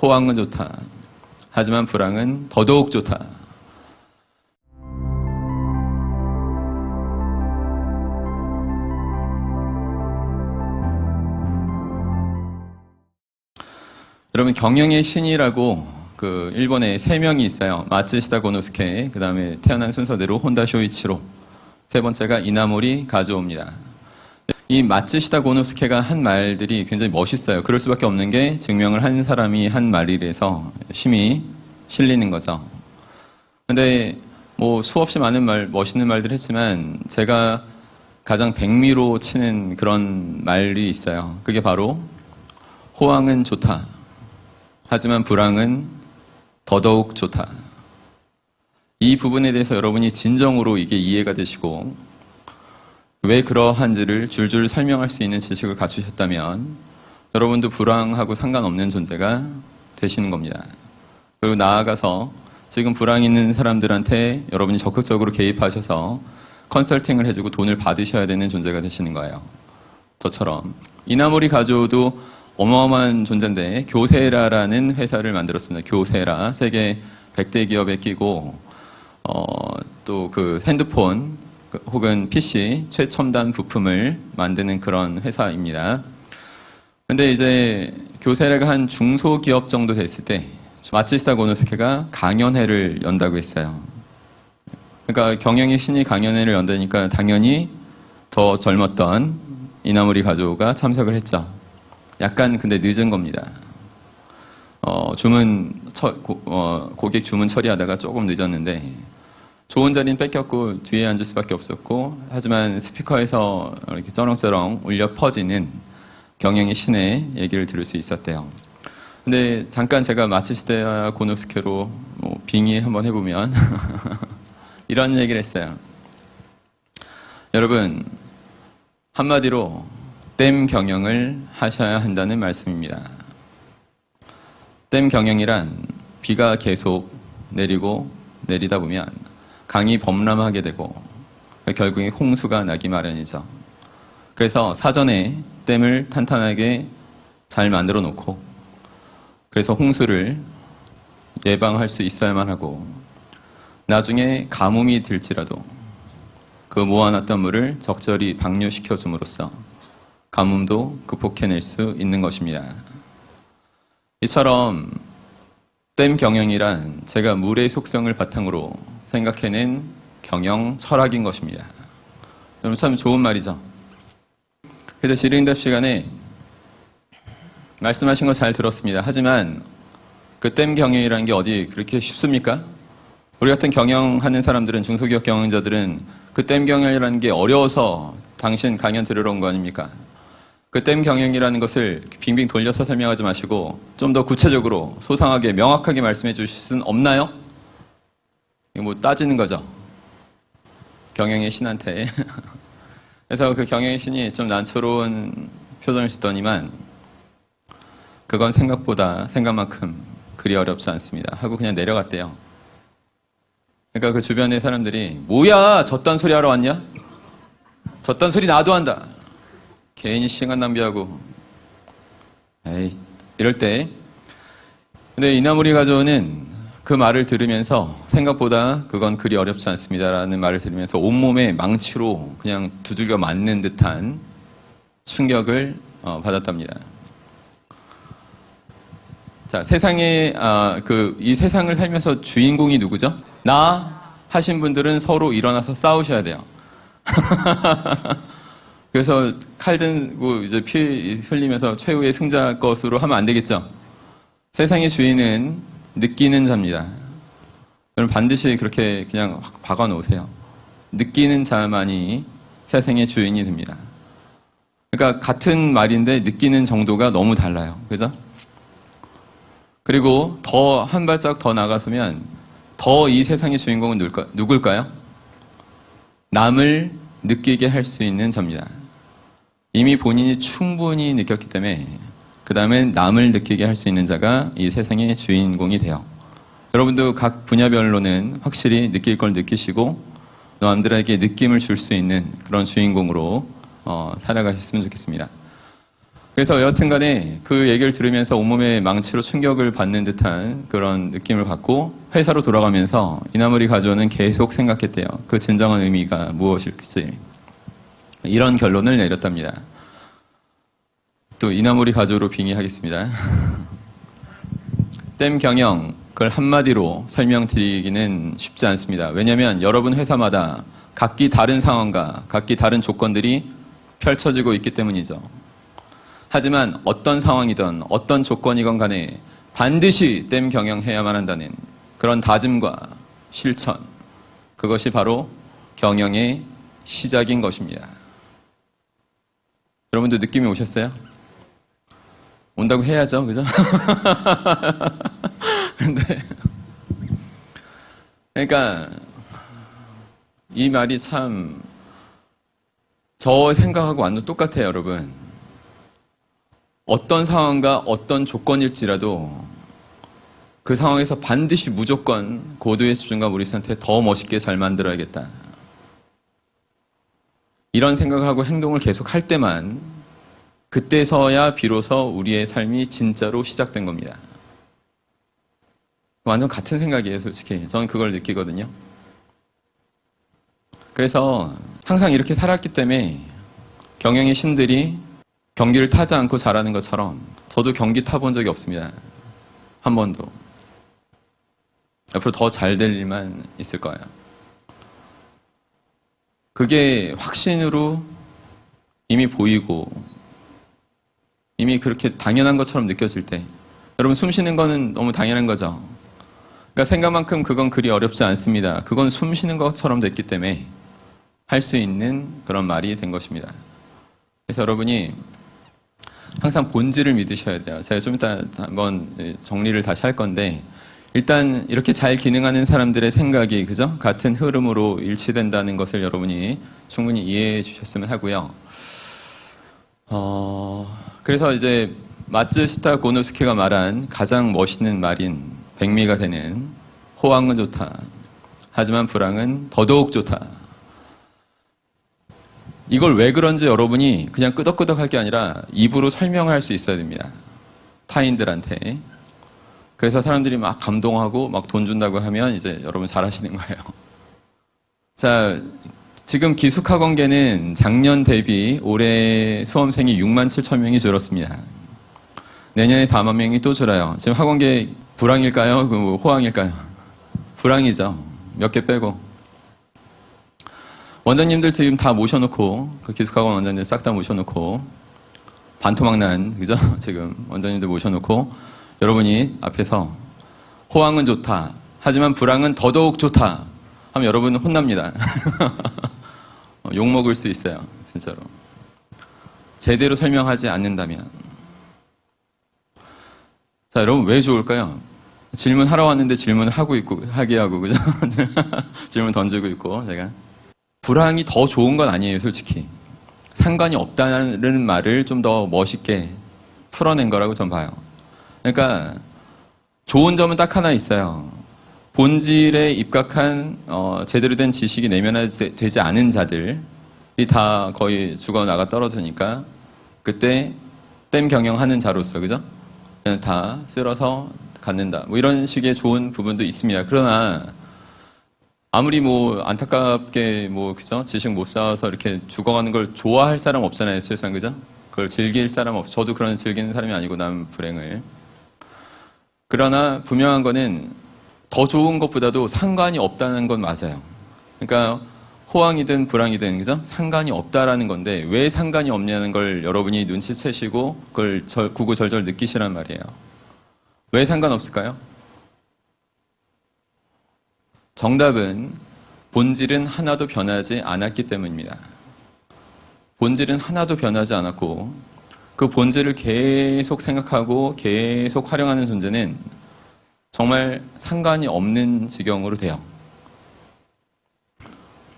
호황은 좋다. 하지만 불황은 더더욱 좋다. 여러분, 경영의 신이라고 그 일본에 3명이 있어요. 마츠시타 고노스케, 그 다음에 태어난 순서대로 혼다 쇼이치로, 세 번째가 이나모리 가즈오입니다. 이 마츠시타 고노스케가 한 말들이 굉장히 멋있어요. 그럴 수밖에 없는 게 증명을 한 사람이 한 말이라서 힘이 실리는 거죠. 근데 뭐 수없이 많은 말, 멋있는 말들 했지만 제가 가장 백미로 치는 그런 말이 있어요. 그게 바로 호황은 좋다. 하지만 불황은 더더욱 좋다. 이 부분에 대해서 여러분이 진정으로 이게 이해가 되시고 왜 그러한지를 줄줄 설명할 수 있는 지식을 갖추셨다면 여러분도 불황하고 상관없는 존재가 되시는 겁니다. 그리고 나아가서 지금 불황 있는 사람들한테 여러분이 적극적으로 개입하셔서 컨설팅을 해주고 돈을 받으셔야 되는 존재가 되시는 거예요. 저처럼 이나모리 가조도 어마어마한 존재인데 교세라라는 회사를 만들었습니다. 교세라, 세계 100대 기업에 끼고 또 그 핸드폰 혹은 PC 최첨단 부품을 만드는 그런 회사입니다. 근데 이제 교세라가 한 중소기업 정도 됐을 때 마츠시타 고노스케가 강연회를 연다고 했어요. 그러니까 경영의 신이 강연회를 연다니까 당연히 더 젊었던 이나모리 가조가 참석을 했죠. 약간 근데 늦은 겁니다. 고객 주문 처리하다가 조금 늦었는데 좋은 자리는 뺏겼고 뒤에 앉을 수밖에 없었고, 하지만 스피커에서 이렇게 쩌렁쩌렁 울려 퍼지는 경영의 신의 얘기를 들을 수 있었대요. 근데 잠깐 제가 마츠시타 고노스케로 빙의 한번 해보면 이런 얘기를 했어요. 여러분, 한마디로 댐 경영을 하셔야 한다는 말씀입니다. 댐 경영이란 비가 계속 내리고 내리다 보면 강이 범람하게 되고 결국에 홍수가 나기 마련이죠. 그래서 사전에 댐을 탄탄하게 잘 만들어 놓고 그래서 홍수를 예방할 수 있어야만 하고 나중에 가뭄이 들지라도 그 모아놨던 물을 적절히 방류시켜 줌으로써 가뭄도 극복해낼 수 있는 것입니다. 이처럼 댐 경영이란 제가 물의 속성을 바탕으로 생각해낸 경영 철학인 것입니다. 여러분 참 좋은 말이죠. 그래서 질의응답 시간에 말씀하신 거 잘 들었습니다. 하지만 그 댐 경영이라는 게 어디 그렇게 쉽습니까? 우리 같은 경영하는 사람들은, 중소기업 경영자들은 그 댐 경영이라는 게 어려워서 당신 강연 들으러 온 거 아닙니까? 그 댐 경영이라는 것을 빙빙 돌려서 설명하지 마시고 좀 더 구체적으로 소상하게 명확하게 말씀해 주실 수는 없나요? 이거 뭐 따지는 거죠. 경영의 신한테. 그래서 그 경영의 신이 좀 난처로운 표정을 짓더니만 그건 생각만큼 그리 어렵지 않습니다 하고 그냥 내려갔대요. 그러니까 그 주변의 사람들이 뭐야, 저딴 소리 하러 왔냐? 저딴 소리 나도 한다. 괜히 시간 낭비하고 에이 이럴 때, 근데 이나모리 가조는 그 말을 들으면서 생각보다 그건 그리 어렵지 않습니다라는 말을 들으면서 온몸에 망치로 그냥 두들겨 맞는 듯한 충격을 받았답니다. 자, 세상에 이 세상을 살면서 주인공이 누구죠? 나 하신 분들은 서로 일어나서 싸우셔야 돼요. 그래서 칼 들고 이제 피 흘리면서 최후의 승자 것으로 하면 안 되겠죠. 세상의 주인은 느끼는 자입니다. 여러분 반드시 그렇게 그냥 확 박아 놓으세요. 느끼는 자만이 세상의 주인이 됩니다. 그러니까 같은 말인데 느끼는 정도가 너무 달라요. 그죠? 그리고 더 한 발짝 더 나가서면 더 이 세상의 주인공은 누굴까요? 남을 느끼게 할 수 있는 자입니다. 이미 본인이 충분히 느꼈기 때문에 그 다음엔 남을 느끼게 할 수 있는 자가 이 세상의 주인공이 돼요. 여러분도 각 분야별로는 확실히 느낄 걸 느끼시고 남들에게 느낌을 줄 수 있는 그런 주인공으로 살아가셨으면 좋겠습니다. 그래서 여하튼 간에 그 얘기를 들으면서 온몸에 망치로 충격을 받는 듯한 그런 느낌을 받고 회사로 돌아가면서 이나무리 가조는 계속 생각했대요. 그 진정한 의미가 무엇일지. 이런 결론을 내렸답니다. 또 이나무리 가조로 빙의하겠습니다. 댐 경영, 그걸 한마디로 설명드리기는 쉽지 않습니다. 왜냐하면 여러분 회사마다 각기 다른 상황과 각기 다른 조건들이 펼쳐지고 있기 때문이죠. 하지만 어떤 상황이든 어떤 조건이건 간에 반드시 댐 경영해야만 한다는 그런 다짐과 실천, 그것이 바로 경영의 시작인 것입니다. 여러분도 느낌이 오셨어요? 온다고 해야죠, 그죠? 근데 그러니까 이 말이 참 저 생각하고 완전 똑같아요, 여러분. 어떤 상황과 어떤 조건일지라도 그 상황에서 반드시 무조건 고도의 집중과 무리 상태 더 멋있게 잘 만들어야겠다. 이런 생각을 하고 행동을 계속 할 때만 그때서야 비로소 우리의 삶이 진짜로 시작된 겁니다. 완전 같은 생각이에요, 솔직히. 저는 그걸 느끼거든요. 그래서 항상 이렇게 살았기 때문에 경영의 신들이 경기를 타지 않고 잘하는 것처럼 저도 경기 타본 적이 없습니다. 한 번도. 앞으로 더 잘 될 일만 있을 거예요. 그게 확신으로 이미 보이고 이미 그렇게 당연한 것처럼 느껴질 때 여러분 숨 쉬는 거는 너무 당연한 거죠. 그러니까 생각만큼 그건 그리 어렵지 않습니다. 그건 숨 쉬는 것처럼 됐기 때문에 할 수 있는 그런 말이 된 것입니다. 그래서 여러분이 항상 본질을 믿으셔야 돼요. 제가 좀 이따 한번 정리를 다시 할 건데 일단 이렇게 잘 기능하는 사람들의 생각이 그죠? 같은 흐름으로 일치된다는 것을 여러분이 충분히 이해해 주셨으면 하고요. 그래서 이제 마츠시타 고노스케가 말한 가장 멋있는 말인 백미가 되는 호황은 좋다. 하지만 불황은 더더욱 좋다. 이걸 왜 그런지 여러분이 그냥 끄덕끄덕 할 게 아니라 입으로 설명할 수 있어야 됩니다. 타인들한테. 그래서 사람들이 막 감동하고 막 돈 준다고 하면 이제 여러분 잘하시는 거예요. 자, 지금 기숙학원계는 작년 대비 올해 수험생이 6만 7천 명이 줄었습니다. 내년에 4만 명이 또 줄어요. 지금 학원계 불황일까요? 호황일까요? 불황이죠. 몇 개 빼고. 원장님들 지금 다 모셔놓고, 그 기숙학원 원장님들 싹 다 모셔놓고, 반토막 난, 그죠? 지금 원장님들 모셔놓고, 여러분이 앞에서 호황은 좋다. 하지만 불황은 더더욱 좋다. 하면 여러분은 혼납니다. 욕먹을 수 있어요. 진짜로. 제대로 설명하지 않는다면. 자, 여러분 왜 좋을까요? 질문하러 왔는데 질문을 하고 있고, 하게 하고, 그죠? 질문 던지고 있고, 제가. 불황이 더 좋은 건 아니에요, 솔직히. 상관이 없다는 말을 좀 더 멋있게 풀어낸 거라고 전 봐요. 그러니까 좋은 점은 딱 하나 있어요. 본질에 입각한 제대로 된 지식이 내면화되지 않은 자들이 다 거의 죽어나가 떨어지니까 그때 댐 경영하는 자로서 그죠? 그냥 다 쓸어서 갖는다. 뭐 이런 식의 좋은 부분도 있습니다. 그러나 아무리 뭐 안타깝게 뭐 그죠? 지식 못 쌓아서 이렇게 죽어가는 걸 좋아할 사람 없잖아요, 세상 그죠? 그걸 즐길 사람 없. 저도 그런 즐기는 사람이 아니고 남 불행을. 그러나 분명한 거는 더 좋은 것보다도 상관이 없다는 건 맞아요. 그러니까 호황이든 불황이든 그죠? 상관이 없다라는 건데 왜 상관이 없냐는 걸 여러분이 눈치채시고 그걸 구구절절 느끼시란 말이에요. 왜 상관없을까요? 정답은 본질은 하나도 변하지 않았기 때문입니다. 본질은 하나도 변하지 않았고 그 본질을 계속 생각하고 계속 활용하는 존재는 정말 상관이 없는 지경으로 돼요.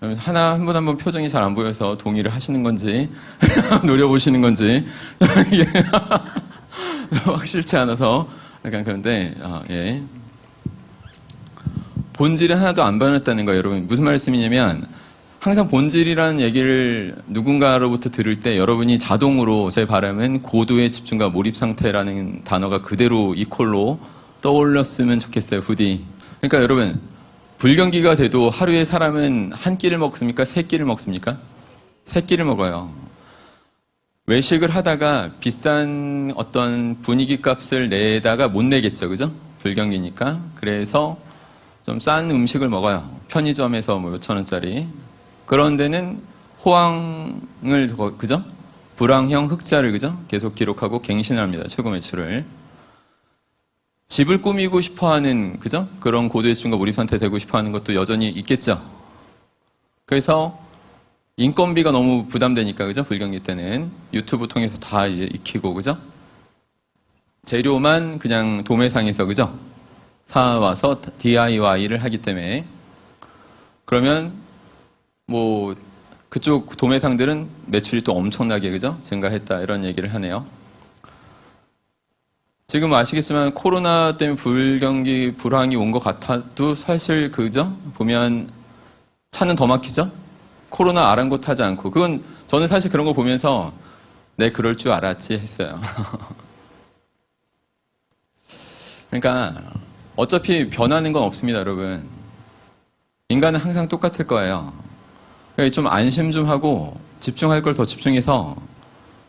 한 분 한 분 표정이 잘 안 보여서 동의를 하시는 건지 노려보시는 건지 확실치 않아서 약간 그런데 예. 본질은 하나도 안 변했다는 거예요. 여러분 무슨 말씀이냐면 항상 본질이라는 얘기를 누군가로부터 들을 때 여러분이 자동으로 제 바람은 고도의 집중과 몰입 상태라는 단어가 그대로 이퀄로 떠올렸으면 좋겠어요, 부디. 그러니까 여러분, 불경기가 돼도 하루에 사람은 한 끼를 먹습니까? 세 끼를 먹습니까? 세 끼를 먹어요. 외식을 하다가 비싼 어떤 분위기 값을 내다가 못 내겠죠, 그죠? 불경기니까. 그래서 좀 싼 음식을 먹어요. 편의점에서 뭐 몇천 원짜리. 그런 데는 호황을, 그죠? 불황형 흑자를, 그죠? 계속 기록하고 갱신을 합니다. 최고 매출을. 집을 꾸미고 싶어 하는, 그죠? 그런 고도의 집중과 몰입 상태 되고 싶어 하는 것도 여전히 있겠죠? 그래서 인건비가 너무 부담되니까, 그죠? 불경기 때는. 유튜브 통해서 다 이제 익히고, 그죠? 재료만 그냥 도매상에서, 그죠? 사와서 DIY를 하기 때문에. 그러면 뭐 그쪽 도매상들은 매출이 또 엄청나게, 그죠? 증가했다 이런 얘기를 하네요. 지금 아시겠지만 코로나 때문에 불경기 불황이 온 것 같아도 사실, 그죠? 보면 차는 더 막히죠? 코로나 아랑곳하지 않고. 그건 저는 사실 그런 거 보면서 내 그럴 줄 알았지 했어요. 그러니까 어차피 변하는 건 없습니다, 여러분. 인간은 항상 똑같을 거예요. 좀 안심 좀 하고 집중할 걸 더 집중해서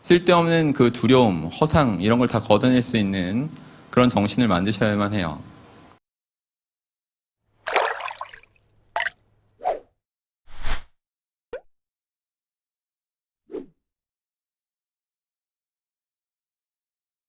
쓸데없는 그 두려움, 허상 이런 걸 다 걷어낼 수 있는 그런 정신을 만드셔야만 해요.